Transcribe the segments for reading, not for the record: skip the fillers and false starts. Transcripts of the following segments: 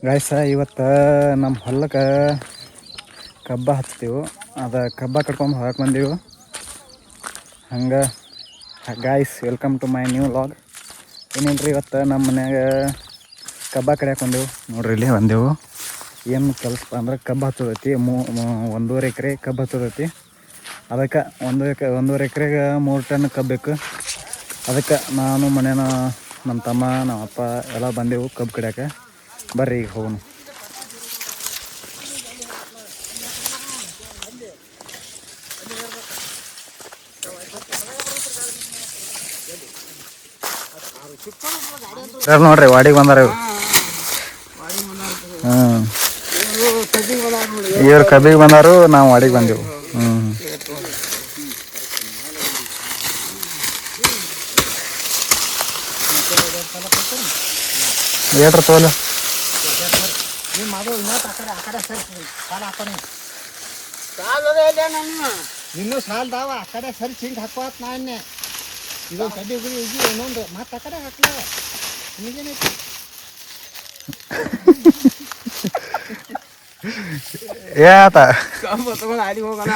Guys ಇವತ್ತು ನಮ್ಮ ಹೊಲಕ್ಕೆ ಕಬ್ಬ ಹಚ್ತೀವಿ. ಅದು ಕಬ್ಬ ಕಟ್ಕೊಂಡು ಹೊರಗೆ ಬಂದೀವಿ. ಹಂಗೆ guys welcome to my new vlog. ಏನೇನ್ರಿ ಇವತ್ತು ನಮ್ಮ ಮನ್ಯಾಗ ಕಬ್ಬ ಕಡಿಯಾಕೆ ಬಂದೆವು. ನೋಡ್ರಿ ಇಲ್ಲಿ ಬಂದೆವು. ಏನು ಕೆಲಸ ಅಂದ್ರೆ ಕಬ್ಬು ಹಚ್ಚೋದೈತಿ. 1.5 ಎಕರೆ ಕಬ್ಬು ಹಚ್ಚೋದೈತಿ. ಅದಕ್ಕೆ 1.5 ಎಕರೆಗೆ 3 ಟನ್ ಕಬ್ಬು ಬೇಕು. ಅದಕ್ಕೆ ನಾನು ಮನೇನ ನಮ್ಮ ತಮ್ಮ ನಮ್ಮ ಅಪ್ಪ ಎಲ್ಲ ಬಂದೆವು ಕಬ್ಬು ಕಡಿಯಾಕೆ. ಬರ್ರಿ ಈಗ ಹೋಗೋಣ. ನೋಡ್ರಿ ವಾಡಿಗೆ ಬಂದಾರ ಇವ್ರು. ಇವ್ರು ಕಬ್ಬಿಗೆ ಬಂದಾರು, ನಾವು ವಾಡಿಗೆ ಬಂದೆವು. ಏಟ್ರ ತೋಲು ಇನ್ನೂ ಸಾಲದಾವ ಆ ಕಡೆ ಸರಿ ಹಿಂಗೆ ಹಾಕೋತ್ ನಾನೇ ಇದೊಂದು ಕಡ್ಡಿ ಗುರಿ ಇಗಿ ಇನ್ನೊಂದು ಮತ್ತೆ ಆ ಕಡೆ ಹಾಕ್ಲ ನಿಮಗೇನೈತಿ ಏತ ತಗೊಂಡು ಆಡಿ ಹೋಗೋಣ. ಆ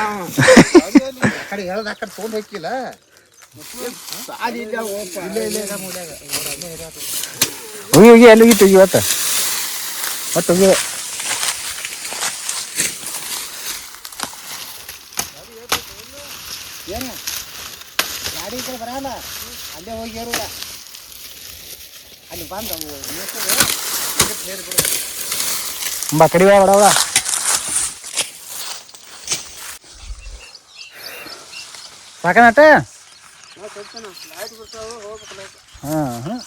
ಕಡೆ ಹೇಳೋದು ಆ ಕಡೆ ತೊಗೊಂಡು ಹೋಗಿಲ್ಲ ಹೋಗಿ ಎಲ್ಲಿ ಹೋಗಿತ್ತು ಇವತ್ತು ಒಟ್ಟು ಹೋಗಿ. ಏನು ಗಾಡಿ ಈ ಕಡೆ ಬರಲ್ಲ, ಅಲ್ಲೇ ಹೋಗಿ ಏರುದ ಅಲ್ಲಿ ಬಂದು ಬಾ ಕಡಿ ಬಡವ. ಸಾಕನಟ. ಹಾಂ ಹಾಂ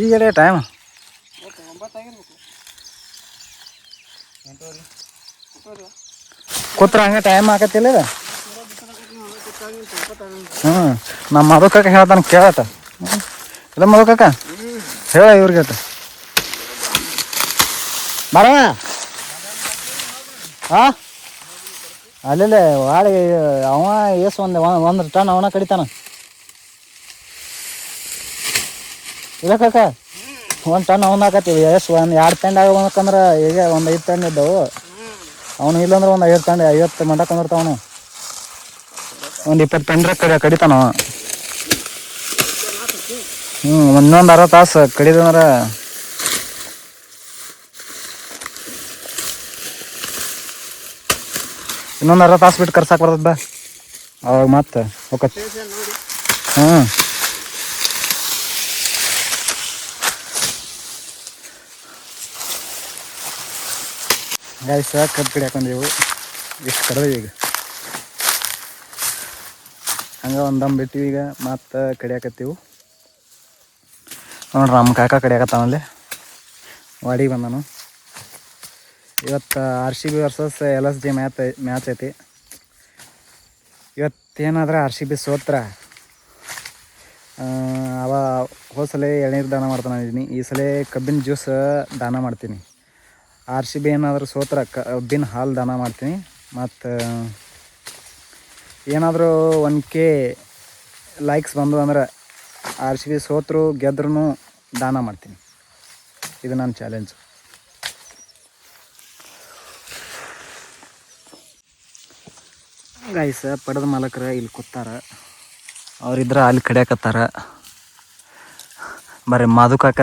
ಈಗಲೇ ಟೈಮ್ 9 ಕೂತ್ರ ಹಂಗೆ ಟೈಮ್ ಆಗತ್ತಿಲ್ಲ. ಹ್ಞೂ ನಮ್ಮ ಮಧುಕಾಕ ಹೇಳ್ತಾನೆ ಕೇಳತ್ತ. ಇಲ್ಲ ಮಧುಕಾಕ ಹೇಳ ಇವ್ರಿಗೆ ಬರವ. ಹಾಂ ಅಲ್ಲೇ ವಾಡಿ ಅವ ಏಸು ಒಂದು ಟನ್ ಅವನ ಕಡಿತಾನ. ಇಲ್ಲ ಕಾಕ 1 ಟನ್ ಅವನ ಹಾಕತ್ತೀವಿ. ಎಷ್ಟು 2 ಟನ್ ಆಗಬೇಕಂದ್ರೆ ಈಗ 5 ಟನ್ ಇದ್ದವು. ಅವನು ಇಲ್ಲಾಂದ್ರೆ 5 ಟನ್ 50 ಮಂಡ ಕೊಂದಿರ್ತಾವನು. 20 ಟನ್ ಕಡಿತಾನ. ಇನ್ನೊಂದು 60 ತಾಸು ಕಡಿದಂದ್ರೆ ಇನ್ನೊಂದು 60 ತಾಸು ಬಿಟ್ಟು ಕರ್ಸಾಕ್ ಬರ್ತದ ಬಾ. ಅವಾಗ ಮತ್ತೆ ಹೋಗತ್ತೆ. ಗಾಯ್ಸ ಕಬ್ಬು ಕಡಿ ಹಾಕೊಂಡೇವು. ಎಷ್ಟು ಕಡ್ದೀವಿ ಈಗ. ಹಂಗೆ ಒಂದಮ್ ಬಿಟ್ಟಿವಿ. ಈಗ ಮತ್ತೆ ಕಡಿಯಾಕತ್ತೀವಿ. ನೋಡ್ರಿ ನಮ್ಮ ಕಾಕ ಕಡಿಯಾಕತ್ತಾನಲ್ಲಿ ವಾಡಿಗೆ ಬಂದನು. ಇವತ್ತು RCB ವರ್ಸಸ್ LSG ಮ್ಯಾಚ್ ಐತಿ. ಇವತ್ತೇನಾದ್ರೆ RCB ಸೋತ್ರ ಅವ ಹೋದ ಎಳ್ನೀರು ದಾನ ಮಾಡ್ತಾನೆ ಇದೀನಿ. ಈ ಸಲ ಕಬ್ಬಿನ ಜ್ಯೂಸ್ ದಾನ ಮಾಡ್ತೀನಿ. RCB ಏನಾದರೂ ಸೋತ್ರ ಕಬ್ಬಿನ ಹಾಲು ದಾನ ಮಾಡ್ತೀನಿ. ಮತ್ತು ಏನಾದರೂ 1K ಲೈಕ್ಸ್ ಬಂದು ಅಂದ್ರೆ RCB ಸೋತ್ರು ಗೆದ್ರೂ ದಾನ ಮಾಡ್ತೀನಿ. ಇದು ನನ್ನ ಚಾಲೆಂಜ್. ಗೈಸ ಪಡೆದ ಮಾಲಕರ ಇಲ್ಲಿ ಕೂತಾರ. ಅವ್ರಿದ್ರೆ ಅಲ್ಲಿ ಕಡಿಯಾಕತ್ತಾರ. ಬರ್ರಿ ಮಧುಕಾಕ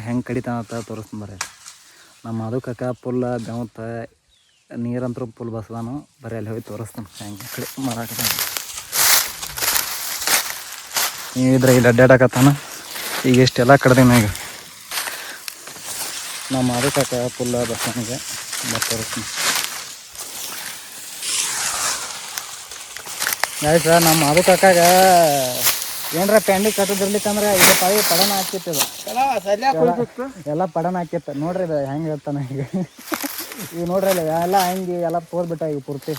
ಹೆಂಗೆ ಕಡಿತಾನಂತ ತೋರಿಸ್ತೀನಿ ಬರ್ರಿ. ನಮ್ಮ ಮಧುಕಾಕ ಫುಲ್ ಬೆವತ್ತ ನೀರಂತರೂ ಫುಲ್ ಬಸ್ದಾನು. ಬರ್ರಿ ಅಲ್ಲಿ ಹೋಗಿ ತೋರಿಸ್ತಾನೆ ಹೆಂಗೆ ಕಡಿ ಮಾರಾಕತ್ತಾನ. ನೀವಿದ್ರೆ ಇಲ್ಲಿ ಅಡ್ಡಾಡಕತ್ತಾನ. ಈಗ ಇಷ್ಟೆಲ್ಲ ಕಡ್ದೀನಿ. ಈಗ ನಮ್ಮ ಮಧುಕಾಕ ಫುಲ್ ಬಸ್ತಾನಿಗೆ ತೋರಿಸ್ತೀನಿ. ಆಯ್ತು ನಮ್ಮ ಮಧುಕಾಕಾಗ ಏನರ ಪ್ಯಾಂಡಿ ಕಟ್ಟದಿರ್ಲಿಕ್ಕಂದ್ರೆ ಈಗ ಪಡನ ಹಾಕಿತ್ತದ ಎಲ್ಲ ಪಡನ ಹಾಕಿತ್ತು. ನೋಡ್ರಿ ಇದು ಹೆಂಗೆ ಹೇಳ್ತಾನೆ ಈಗ. ಈಗ ನೋಡ್ರಿ ಇಲ್ಲ ಎಲ್ಲ ಹಂಗೆ ಎಲ್ಲ ತೋರ್ಬಿಟ್ಟ ಈಗ ಪೂರ್ತಿ.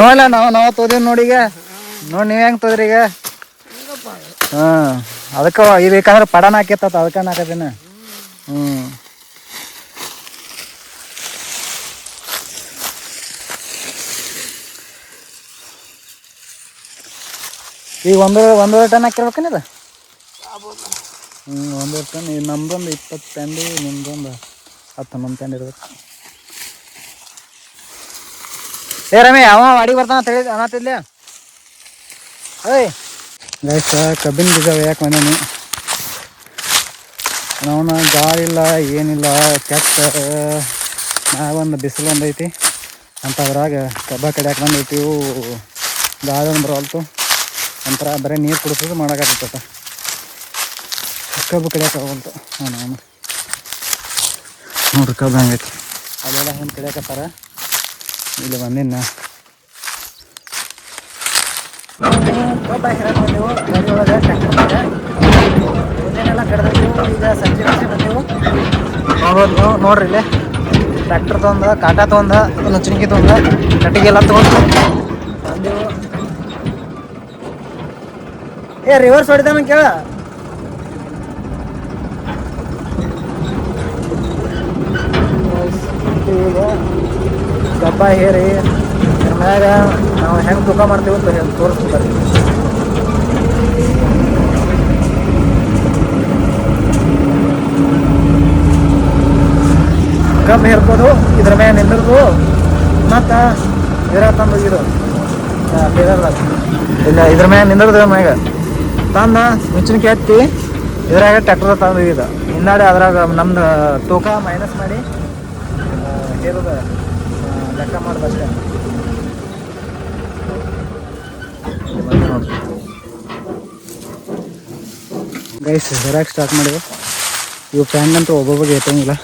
ನೋಡಲ್ಲ ನಾವು ತೋದೇವ್ ನೋಡಿ. ಈಗ ನೋಡಿ ನೀವು ಹೆಂಗೆ ತೋದ್ರಿ ಈಗ. ಹಾಂ ಅದಕ್ಕೆ ಇದು ಬೇಕಂದ್ರೆ ಪಡನ ಹಾಕಿತ್ತ ಅದಕ್ಕೆ ಹಾಕತ್ತೀನಿ. ಈಗ 1.5 ಟನ್ ಹಾಕಿರ್ಬೇಕೇನಿದ. ಒಂದು ಟನ್ ನಮ್ದೊಂದು 20 ಪೆಂಡಿ, ನಿಮ್ದೊಂದು 10-11 ಪೆಂಡಿ ಇರ್ಬೇಕು. ಏ ರಮೇ ಅವ ಅಡಿಗೆ ಬರ್ತಾನ ಅಂತ ಹೇಳಿ ಅನ್ನತ್ತಿದ್ಲೆ. ಓಯ್ ಗೈಸ್ ಕಬ್ಬಿನ ಬೀಜ ಯಾಕೆ ಬಂದೇನಿ. ನಾವನ್ನ ಗಾಳಿ ಇಲ್ಲ ಏನಿಲ್ಲ, ಕೆಟ್ಟ ಮ್ಯಾಗೊಂದು ಬಿಸಿಲು ಒಂದು ಐತಿ ಅಂಥದ್ರಾಗ ಕಬ್ಬ ಕಡಿಯಾಕೆ ಬಂದೈತಿ. ಗಾಳಿ ಒಂದು ಬರವಲ್ತು, ಒಂಥರ ಬರೀ ನೀರು ಕುಡಿಸೋದು ಮಾಡೋಕ್ಕಾಗ್ತೈತ. ಕಬ್ಬು ಕಡಿಯಾಕೆ ಆಗವಲ್ತು. ನಾನು ನೋಡ್ರಿ ಕಬ್ಬು ಹಂಗೈತಿ. ಅಲ್ಲೆಲ್ಲ ಹೆಂಗೆ ಕಡಿಯಾಕತ್ತಾರ. ಇಲ್ಲಿ ಬಂದಿನ ಕಬ್ಬ ಹಿರಕ್ಕೆ ಬಂದೆವು ಗಾಡಿ ಒಳಗೆ ಟ್ರ್ಯಾಕ್ಟರ್ ಮೇಲೆ. ಮುಂದೆನೆಲ್ಲ ಕಡ್ದಿದ್ದೆವು. ಈಗ ಸಂಜೆ ಬಂದೆವು. ನೋಡ್ರಿ ಇಲ್ಲಿ ಟ್ರ್ಯಾಕ್ಟರ್ ತೊಗೊಂಡು, ಕಾಟ ತೊಗೊಂಡು, ನುಚ್ಚಣಿಕೆ ತೊಗೊಂಡು, ಕಟ್ಟಿಗೆಲ್ಲ ತೊಗೊಂಡು ಬಂದೆವು. ಏ ರಿವರ್ಸ್ ಹೊಡಿತಾನ ಕೇಳ. ಈಗ ಕಬ್ಬ ಹೇರಿ ಮ್ಯಾಗ ನಾವು ಹೆಂಗೆ ತೂಕ ಮಾಡ್ತೀವಿ ಅಂತ ತೋರಿಸ್ತಾರೆ. ಕಬ್ಬು ಹೇರ್ಬೋದು, ಇದ್ರ ಮ್ಯಾಗ ನಿಂದಿರ್ದು ಮತ್ತು ಇದ್ರ ತಂದು ಇದು ಇಲ್ಲ ಇದ್ರ ಮ್ಯಾಗ ನಿಂದಿರ್ದು ಮ್ಯಾಗ ತಂದು ನುಚ್ಚಿನಕಿ ಹತ್ತಿ ಇದ್ರಾಗ ಟ್ರ್ಯಾಕ್ಟರ್ ತಂದು ಇದು ಹಿಂದಾಡಿ ಅದ್ರಾಗ ನಮ್ದು ತೂಕ ಮೈನಸ್ ಮಾಡಿ ಹೇರೋದು ಲೆಕ್ಕ ಮಾಡೋದಷ್ಟೇ. ಗೈಸ್ ಜರಾಕ್ ಸ್ಟಾರ್ಟ್ ಮಾಡಿವೆ. ಇವು ಪ್ಯಾಂಟ್ ಅಂತೂ ಒಬ್ಬೊಬ್ಬಗೆ ಎತ್ತಂಗಿಲ್ಲ,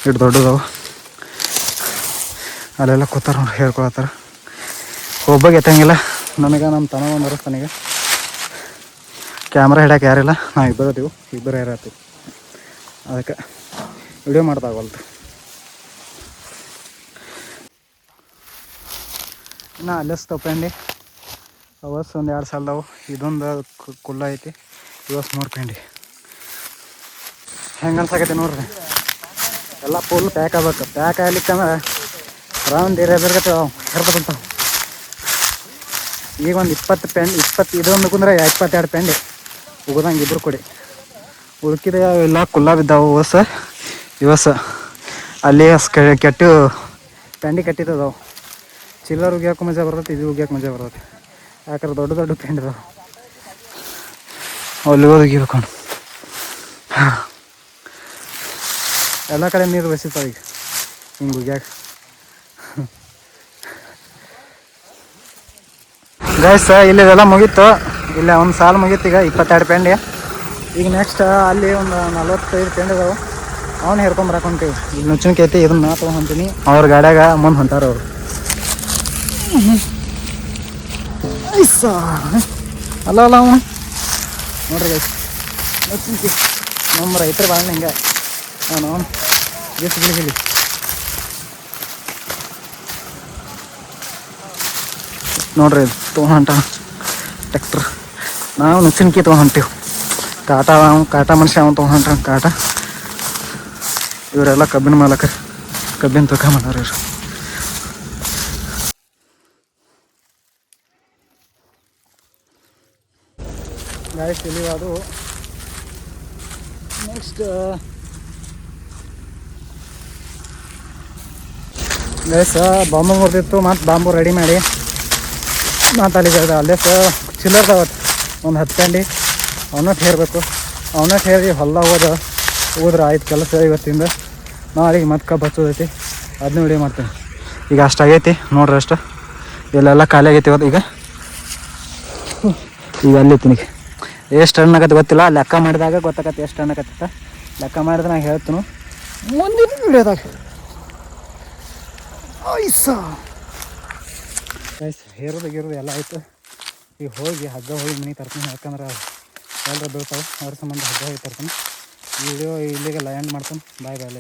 ಇಟ್ಟು ದೊಡ್ಡದವು. ಅಲ್ಲೆಲ್ಲ ಕೂತಾರ ನೋಡಿ ಹೇಳ್ಕೊಳತ್ತಾರ. ಒಬ್ಬಗೆ ಎತ್ತಂಗಿಲ್ಲ. ನನಗೆ ನಮ್ಮ ತನ ಒಂದು ಬರಸ್ತಾನೀಗ. ಕ್ಯಾಮ್ರಾ ಹಿಡಕ್ಕೆ ಯಾರಿಲ್ಲ, ನಾವು ಇಬ್ಬರು ಅದೀವಿ, ಇಬ್ಬರು ಯಾರತ್ತೀವಿ. ಅದಕ್ಕೆ ವಿಡಿಯೋ ಮಾಡ್ದಾಗಲ್ತು. ಇನ್ನು ಅಲ್ಲೇ ಪೆಂಡಿ ಅವಸ್ ಒಂದು 2 ಸಾಲದವು. ಇದೊಂದು ಕುಲ್ಲ ಐತಿ, ಇವತ್ತು 3 ಪೆಂಡಿ. ಹೆಂಗೆ ಅನ್ಸಾಕೈತಿ ನೋಡ್ರಿ. ಎಲ್ಲ ಫುಲ್ ಪ್ಯಾಕ್ ಆಗ್ಬೇಕು. ಪ್ಯಾಕ್ ಆಗ್ಲಿಕ್ಕಂದ್ರೆ ರೌಂಡ್ ಇರೋದ್ರಗತ್ತೆ ಹೆರ್ದು ಬಿಡ್ತಾವೆ. ಈಗ ಒಂದು 20 ಪೆಂಡಿ, 20 ಇದೊಂದು ಕುಂದ್ರೆ 22 ಪೆಂಡಿ ಉಗ್ದಂಗೆ ಇಬ್ಬರು ಕೊಡಿ. ಉಳ್ಕಿದ ಎಲ್ಲ ಕುಲ್ಲ ಬಿದ್ದಾವು. ಇವಸ ಅಲ್ಲಿ ಕೆಟ್ಟು ಪೆಂಡಿ ಕಟ್ಟಿದ್ದವು. ಚಿಲ್ಲರ್ ಉಗ್ಯಾಕೆ ಮಜಾ ಬರ್ತೈತಿ, ಇದು ಉಗ್ಯಾಕೆ ಮಜಾ ಬರ್ತೈತಿ. ಯಾಕಂದ್ರೆ ದೊಡ್ಡ ದೊಡ್ಡ ಪೆಂಡಿ ಇದಾವೆ. ಅಲ್ಲಿ ಹೋಗಿ ಉಗಿಬೇಕು. ಎಲ್ಲ ಕಡೆ ನೀರು ಬಸಿತಾವ ಈಗ ಹಿಂಗೆ ಉಗ್ಯಾಕೆ. ಗೈಸ್ ಇಲ್ಲಿದೆಲ್ಲ ಮುಗೀತು. ಇಲ್ಲ ಒಂದು ಸಾಲು ಮುಗೀತು. ಈಗ 22 ಪೆಂಡಿ. ಈಗ ನೆಕ್ಸ್ಟ್ ಅಲ್ಲಿ ಒಂದು 45 ಪೆಂಡಿ ಇದಾವೆ. ಅವ್ನು ಹೇರ್ಕೊಂಬರಾಕೊಂತೀವಿ. ಈಗ ನುಚ್ಚಿನಕಿ ಐತಿ, ಇದನ್ನ ನಾ ತೊಗೊಂಡು ಹೊಂತೀನಿ. ಅವ್ರ ಗಾಡ್ಯಾಗ ಮುಂದೆ ಹೊಂಟಾರ ಅವರು. ಅಲ್ಲ ಅವನು ನೋಡ್ರಿ ಗೈಸ್ ನುಚ್ಚಿನಕಿ ನಮ್ಮ ರೈತರ ಬಾಳ ಹಿಂಗೆ ಅವನು ಎಷ್ಟು ಬಿಡಿಸಲಿ. ನೋಡ್ರಿ ತೊಗೊಂಡು ಹೊಂಟ ಟ್ರ್ಯಾಕ್ಟರ್. ನಾವು ನುಚ್ಚಿನಕಿ ತೊಗೊಂಡು ಹೊಂಟೀವಿ. ಕಾಟ ಮನುಷ್ಯ ಅವನು ತೊಗೊಂಡು ಹೊಂಟ ಕಾಟ. ಇವರೆಲ್ಲ ಕಬ್ಬಿನ ಮಾಲಕರು, ಕಬ್ಬಿನ ತೂಕ ಮಾಡೋರು ಇವರು. ಗಾಯಸ್ ಇಲ್ಲಿ ಅದು ನೆಕ್ಸ್ಟ್ ಗೈಸ್ ಬಾಂಬು ಮುರಿದಿತ್ತು. ಮತ್ತು ಬಾಂಬು ರೆಡಿ ಮಾಡಿ ಮತ್ತು ಅಲ್ಲಿಗೆ ಅಲ್ಲೇ ಚಿಲ್ಲರ್ದಾವತ್ತು ಒಂದು 10 ಪೆಂಡಿ ಅವನಟ್ಟು ಹೇರಬೇಕು. ಅವನಟ್ಟು ಹೇರಿ ಹೊಲ್ದಾಗ ಹೋದ್ರೆ ಆಯ್ತು ಕೆಲಸ ಇವತ್ತಿಂದ. ನಾಳೆಗೆ ಮತ್ತೆ ಕಬ್ಬು ಹಚ್ಚೋದೈತಿ, ಅದನ್ನ ವಿಡಿಯೋ ಮಾಡ್ತೀನಿ. ಈಗ ಅಷ್ಟಾಗೈತಿ ನೋಡ್ರಿ. ಅಷ್ಟು ಇಲ್ಲೆಲ್ಲ ಖಾಲಿ ಆಗೈತಿ ಇವತ್ತು. ಈಗ ಅಲ್ಲಿತ್ತೀನಿ. ಎಷ್ಟು ಟನ್ ಆಗತ್ತೆ ಗೊತ್ತಿಲ್ಲ, ಲೆಕ್ಕ ಮಾಡಿದಾಗ ಗೊತ್ತಾಗತ್ತೆ ಎಷ್ಟು ಟನ್ ಆಗತ್ತೆ. ಲೆಕ್ಕ ಮಾಡಿದ್ರೆ ನಾನು ಹೇಳ್ತೀನಿ ಮುಂದಿನ ವಿಡಿಯೋದಾಗ. ಹೇರೋದು ಎಲ್ಲ ಆಯಿತು. ಈಗ ಹೋಗಿ ಹಗ್ಗ ಹೋಗಿ ಮನೆ ತರ್ತೀನಿ. ಯಾಕಂದ್ರೆ ಎಲ್ಲರೂ ಬೀಳ್ತಾವೆ, ಅದ್ರ ಸಂಬಂಧ ಹಗ್ಗ ಹೋಗಿ ತರ್ತೀನಿ. ಈ ವಿಡಿಯೋ ಇಲ್ಲಿಗೆ ಲ್ಯಾಂಡ್ ಮಾಡ್ತೀನಿ. ಬಾಯ್ ಬಾಯ್.